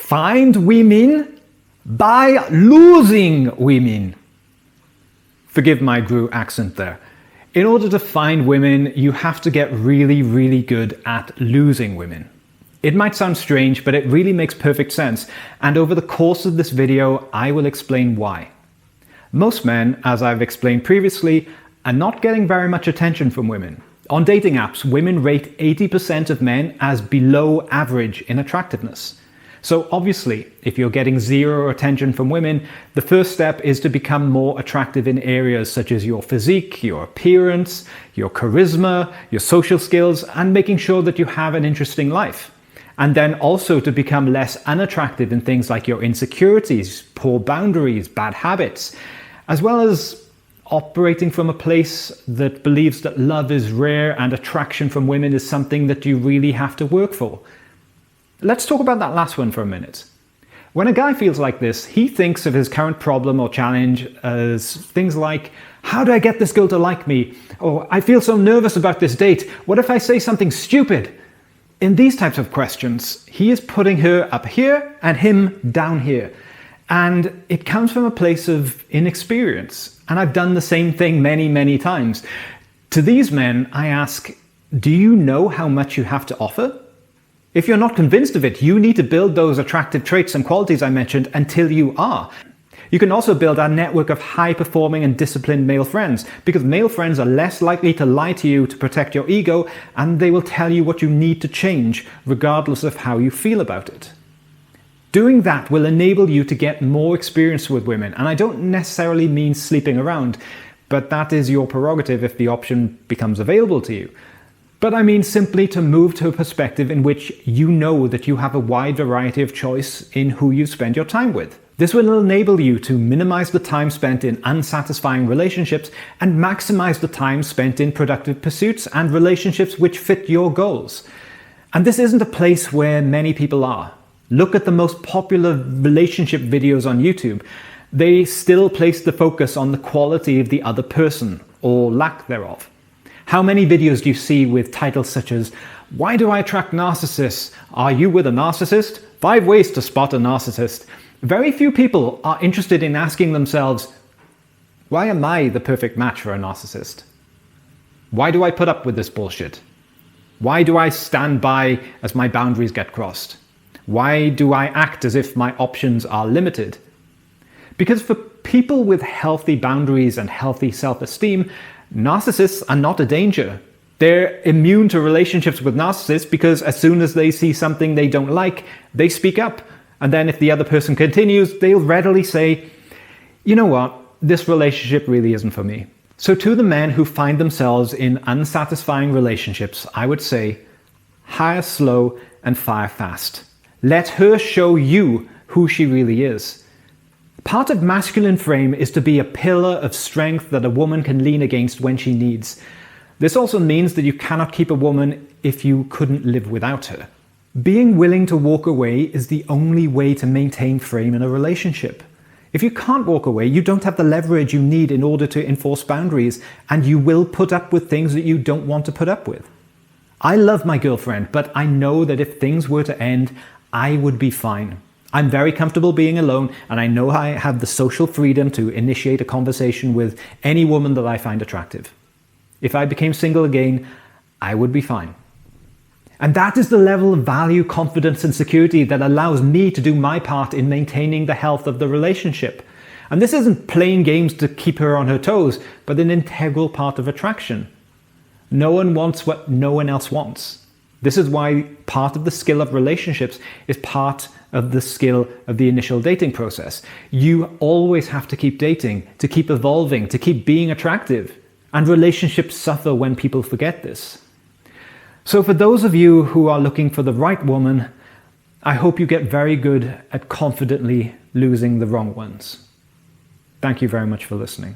Find women by losing women. Forgive my Gru accent there. In order to find women, you have to get really, really good at losing women. It might sound strange, but it really makes perfect sense, and over the course of this video, I will explain why. Most men, as I've explained previously, are not getting very much attention from women. On dating apps, women rate 80% of men as below average in attractiveness. So obviously, if you're getting zero attention from women, the first step is to become more attractive in areas such as your physique, your appearance, your charisma, your social skills, and making sure that you have an interesting life. And then also to become less unattractive in things like your insecurities, poor boundaries, bad habits, as well as operating from a place that believes that love is rare and attraction from women is something that you really have to work for. Let's talk about that last one for a minute. When a guy feels like this, he thinks of his current problem or challenge as things like, how do I get this girl to like me? Or I feel so nervous about this date. What if I say something stupid? In these types of questions, he is putting her up here and him down here. And it comes from a place of inexperience. And I've done the same thing many, many times. To these men, I ask, do you know how much you have to offer? If you're not convinced of it, you need to build those attractive traits and qualities I mentioned until you are. You can also build a network of high-performing and disciplined male friends, because male friends are less likely to lie to you to protect your ego, and they will tell you what you need to change, regardless of how you feel about it. Doing that will enable you to get more experience with women, and I don't necessarily mean sleeping around, but that is your prerogative if the option becomes available to you. But I mean simply to move to a perspective in which you know that you have a wide variety of choice in who you spend your time with. This will enable you to minimize the time spent in unsatisfying relationships and maximize the time spent in productive pursuits and relationships which fit your goals. And this isn't a place where many people are. Look at the most popular relationship videos on YouTube. They still place the focus on the quality of the other person, or lack thereof. How many videos do you see with titles such as, why do I attract narcissists? Are you with a narcissist? 5 ways to spot a narcissist. Very few people are interested in asking themselves, why am I the perfect match for a narcissist? Why do I put up with this bullshit? Why do I stand by as my boundaries get crossed? Why do I act as if my options are limited? Because for people with healthy boundaries and healthy self-esteem, narcissists are not a danger. They're immune to relationships with narcissists because as soon as they see something they don't like, they speak up. And then if the other person continues, they'll readily say, you know what, this relationship really isn't for me. So to the men who find themselves in unsatisfying relationships, I would say, hire slow and fire fast. Let her show you who she really is. Part of masculine frame is to be a pillar of strength that a woman can lean against when she needs. This also means that you cannot keep a woman if you couldn't live without her. Being willing to walk away is the only way to maintain frame in a relationship. If you can't walk away, you don't have the leverage you need in order to enforce boundaries, and you will put up with things that you don't want to put up with. I love my girlfriend, but I know that if things were to end, I would be fine. I'm very comfortable being alone, and I know I have the social freedom to initiate a conversation with any woman that I find attractive. If I became single again, I would be fine. And that is the level of value, confidence, and security that allows me to do my part in maintaining the health of the relationship. And this isn't playing games to keep her on her toes, but an integral part of attraction. No one wants what no one else wants. This is why part of the skill of relationships is part of the skill of the initial dating process. You always have to keep dating, to keep evolving, to keep being attractive. And relationships suffer when people forget this. So for those of you who are looking for the right woman, I hope you get very good at confidently losing the wrong ones. Thank you very much for listening.